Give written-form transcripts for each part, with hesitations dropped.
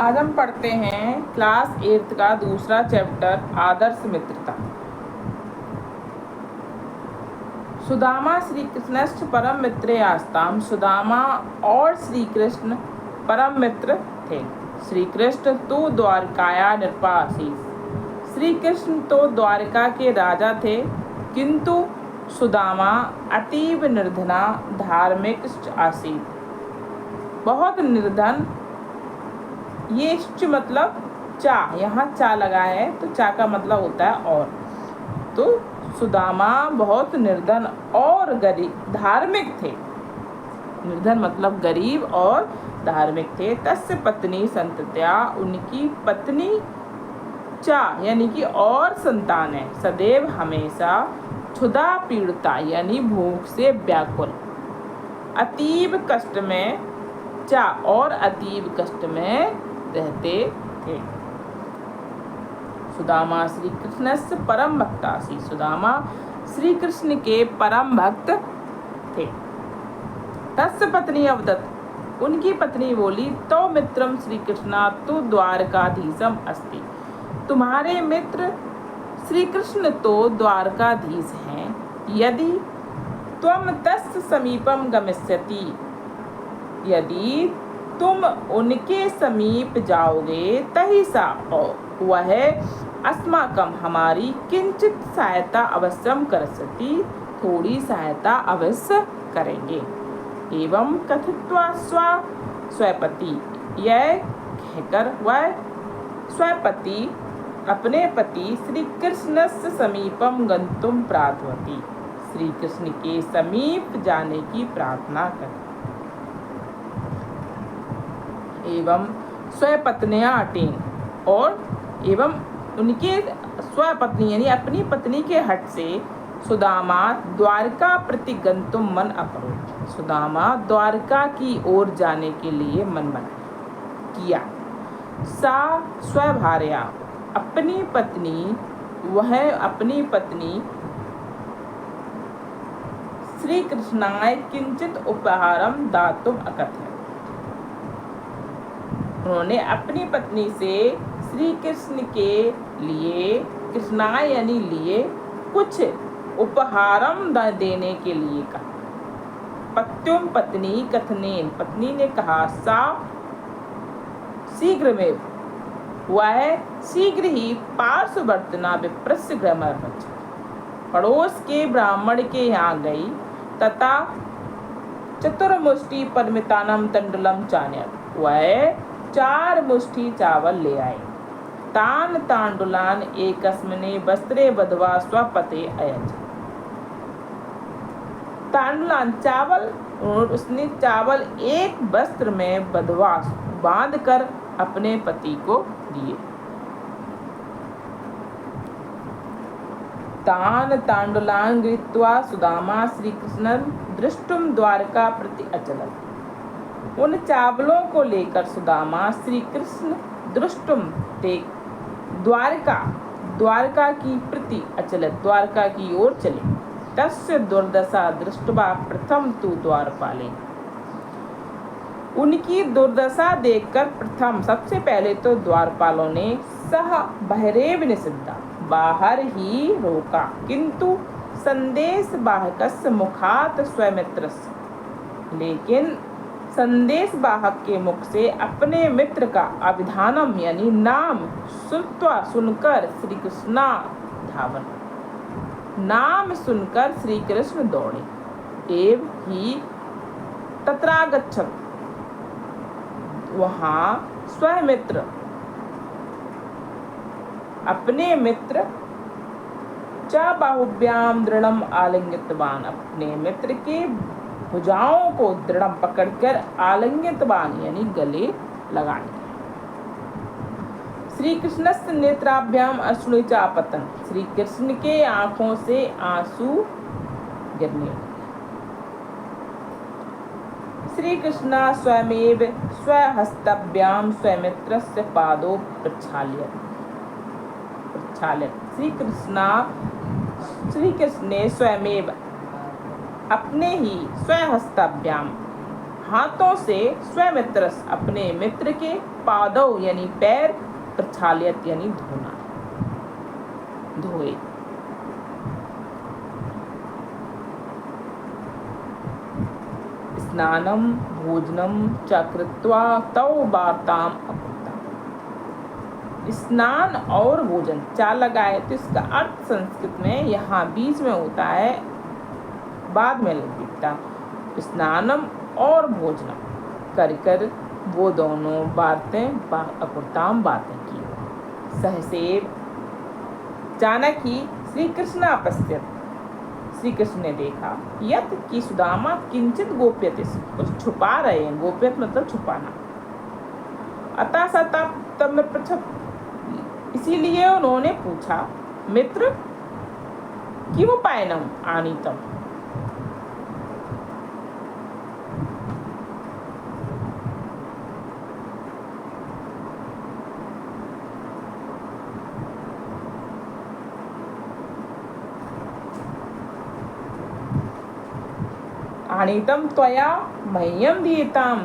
आज हम पढ़ते हैं क्लास 8th का दूसरा चैप्टर आदर्श मित्रता। सुदामा श्री कृष्णश्च परम मित्रे आस्ताम। सुदामा और श्री कृष्ण परम मित्र थे। श्री कृष्ण तो द्वारकाया नृपासीस। श्री कृष्ण तो द्वारका के राजा थे, किंतु सुदामा अतीब निर्धना धार्मिक आसीत। बहुत निर्धन। ये इष्ट मतलब चा, यहाँ चा लगा है तो चा का मतलब होता है और। तो सुदामा बहुत निर्धन और गरीब धार्मिक थे। निर्धन मतलब गरीब और धार्मिक थे। तस्य पत्नी संतत्या, उनकी पत्नी चा यानी कि और संतान है। सदैव हमेशा क्षुधा पीड़िता यानी भूख से व्याकुल। अतीब कष्ट में चा और अतीब कष्ट में रहते थे। सुदामा श्री कृष्ण से परम भक्तासी। सुदामा श्री कृष्ण के परम भक्त थे। तस्य पत्नी अवदत, उनकी पत्नी बोली, तो मित्रम श्री कृष्णा तु द्वारकाधीशम अस्ति। तुम्हारे मित्र श्री कृष्ण तो द्वारकाधीश हैं। यदि त्वम तस्य समीपम गमिष्यति, यदि तुम उनके समीप जाओगे, तही सा वह अस्माकं हमारी किंचित सहायता अवश्यम करसति, थोड़ी सहायता अवश्य करेंगे। एवं कथित्वा स्वपति, यह कहकर वह स्वपति अपने पति श्री कृष्ण से समीपम गंतुम प्रार्थवती, श्री कृष्ण के समीप जाने की प्रार्थना कर। एवं स्वपत्नियां अटेन, और एवं उनके स्वपत्नी यानी अपनी पत्नी के हट से सुदामा द्वारका प्रति गंतुम मन अकरोत्। सुदामा द्वारका की ओर जाने के लिए मन बना किया। सा स्वभार्या, अपनी पत्नी, वह अपनी पत्नी श्री कृष्णाय किंचित उपहारम दातुम अकथयत्। उन्होंने अपनी पत्नी से श्री कृष्ण के लिए, कृष्णाय यानी लिए, कुछ उपहारम देने के लिए कहा। पत्युम पत्नी कथनेन, पत्नी ने कहा, सा शीघ्र में, वह शीघ्र ही पार्श्ववर्तना विप्रस्य गृहमर्पच, पड़ोस के ब्राह्मण के यहाँ गई तथा चतुर्मुष्टि परिमितानम तंडुलम चान्यत, वह 4 मुष्टि चावल ले आए। तान तांडुलान एकस्मिने वस्त्रे बधवा स्वपते अयच। तांडुलान चावल, और उसने चावल एक वस्त्र में बधवा बांध कर अपने पति को दिए। तान तांडुलान गृहीत्वा सुदामा श्री कृष्ण दृष्टुम द्वारका प्रति अचलत्। उन चावलों को लेकर सुदामा श्री कृष्ण दृष्टुम देख द्वारका की प्रति अचलत, द्वारका की ओर चले। तस्य दुर्दशा दृष्ट्वा प्रथम तु द्वारपाले, उनकी दुर्दशा देखकर प्रथम सबसे पहले तो द्वारपालों ने सह बहरेव निषिद्धा, बाहर ही रोका, किंतु संदेश वाहकस्य मुखात स्वमित्रस्य, लेकिन संदेश वाहक के मुख से अपने मित्र का अभिधानम यानी नाम श्रुत्वा सुनकर श्री कृष्णा धावन, नाम सुनकर श्री कृष्ण दौड़े। एव ही तत्रागच्छत्, वहां स्वमित्र अपने मित्र च बाहुभ्याम दृढ़म आलिंगितवान, अपने मित्र के भुजाओं को दृढ़ पकड़कर आलिंगितवान यानी गले लगाने। श्री कृष्ण से नेत्राभ्याम अश्रु चापतन, श्री कृष्ण के आंखों से आंसू गिरने। श्री कृष्ण स्वयमेव स्वहस्तभ्याम स्वमित्रस्य पादो प्रक्षाल्यत। श्री कृष्ण ने स्वयमेव अपने ही स्वहस्ताभ्याम हाथों से स्वमित्रस अपने मित्र के पादों यानी पैर प्रक्षाल्यत यानी धोना धोए। स्नानम भोजनम च कृत्वा तौ वार्ताम अकुर्वता। स्नान और भोजन चार लगाए तो इसका अर्थ संस्कृत में यहाँ बीच में होता है, बाद में लिखता। स्नानम और भोजनम कर कर वो दोनों बातें अकुर्ताम बातें की। सहसेव अचानक ही श्री कृष्ण अपस्थित, श्री कृष्ण ने देखा यत कि सुदामा किंचित गोप्यते, कुछ छुपा रहे हैं। गोप्यत मतलब छुपाना। अतः सता तब में पृछत, इसीलिए उन्होंने पूछा मित्र कि वो पायनम आनीतम। आनीतम त्वया मह्यम दीयताम,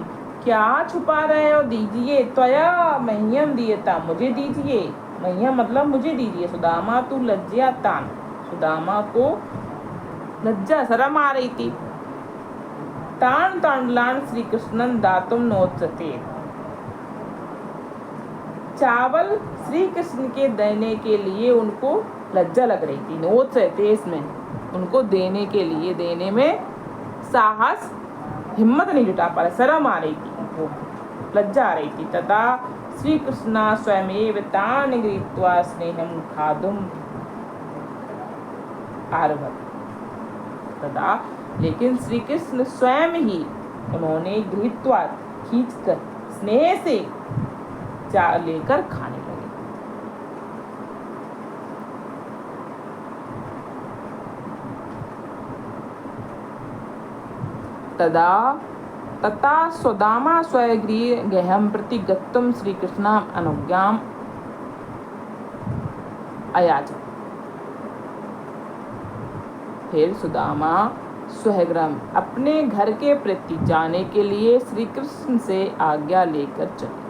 क्या छुपा रहे हो, दीजिए। त्वया मह्यम दीयताम, मुझे दीजिए। मह्यम मतलब मुझे दीजिए। सुदामा तू लज्जातान, सुदामा को लज्जा शर्म आ रही थी। तान तांडलान श्री कृष्णन दातुम नोत्सते, चावल श्री कृष्ण के देने के लिए उनको लज्जा लग रही थी। नोत्सते इसमें उनको देने के लिए, देने में साहस हिम्मत नहीं जुटा पा रहे, शर्म आ रही थी उनको, लज्जा आ रही थी। तथा श्री कृष्ण स्वयमेव तान गृहीत्वा स्नेहम खादुम आरभत। तथा लेकिन श्री कृष्ण स्वयं ही उन्होंने गृहीत्वा खींचकर स्नेह से लेकर खाने लगे। तथा सुदामा स्वगृहे गृहं प्रति गत्तुं श्रीकृष्णाम् अनुज्ञाम् अयाचत। फिर सुदामा स्वगृह अपने घर के प्रति जाने के लिए श्री कृष्ण से आज्ञा लेकर चले।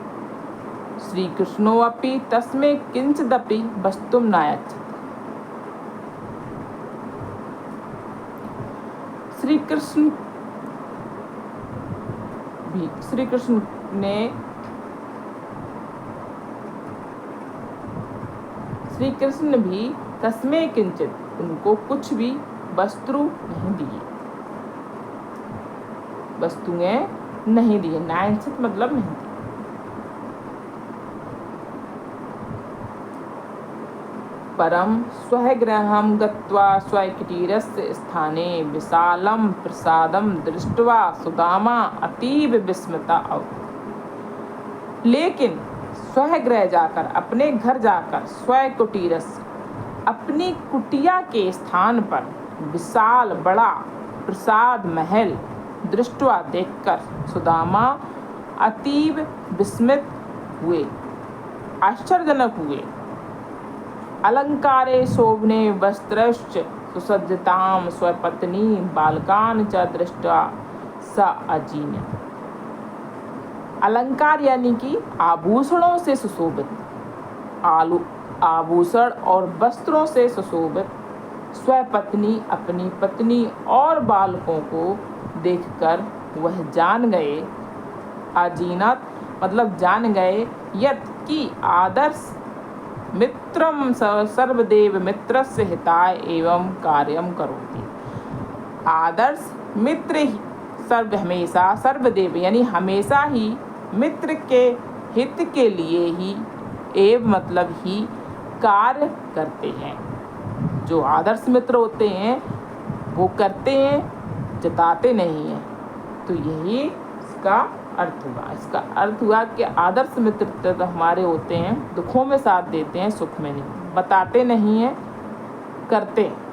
श्री कृष्णो अपि तस्मै किंचिदपि वस्तुं नायच्छत्। श्री कृष्ण भी तस्मै किंचित उनको कुछ भी वस्तु नहीं दिए, वस्तुएं नहीं दिए। नायच्छत् मतलब नहीं दिए। परम स्वगृहं गत्वा स्वकुटीरस्य स्थाने विशालं प्रसादं दृष्ट्वा सुदामा अतीव विस्मिता अभूत्। लेकिन स्वगृह जाकर, अपने घर जाकर, स्वकुटीरस्य अपनी कुटिया के स्थान पर विशाल बड़ा प्रसाद महल दृष्ट्वा देखकर सुदामा अतीव विस्मित हुए, आश्चर्यजनक हुए। अलंकारे शोभने वस्त्रश्च सुसज्जितां स्वपत्नी बालकान् च दृष्ट्वा स अजीन्य। अलंकार यानी कि आभूषणों से सुशोभित, आभूषण और वस्त्रों से सुशोभित स्वपत्नी अपनी पत्नी और बालकों को देखकर वह जान गए, अजीनत मतलब जान गए, यत की आदर्श मित्रम सर्वदेव मित्रस्य हिताय एवं कार्यम करोति। आदर्श मित्र ही हमेशा सर्वदेव यानी हमेशा ही मित्र के हित के लिए ही एवं मतलब ही कार्य करते हैं। जो आदर्श मित्र होते हैं वो करते हैं, जताते नहीं हैं। तो यही इसका अर्थ हुआ। इसका अर्थ हुआ कि आदर्श मित्र तो हमारे होते हैं, दुखों में साथ देते हैं, सुख में नहीं, बताते नहीं हैं, करते हैं।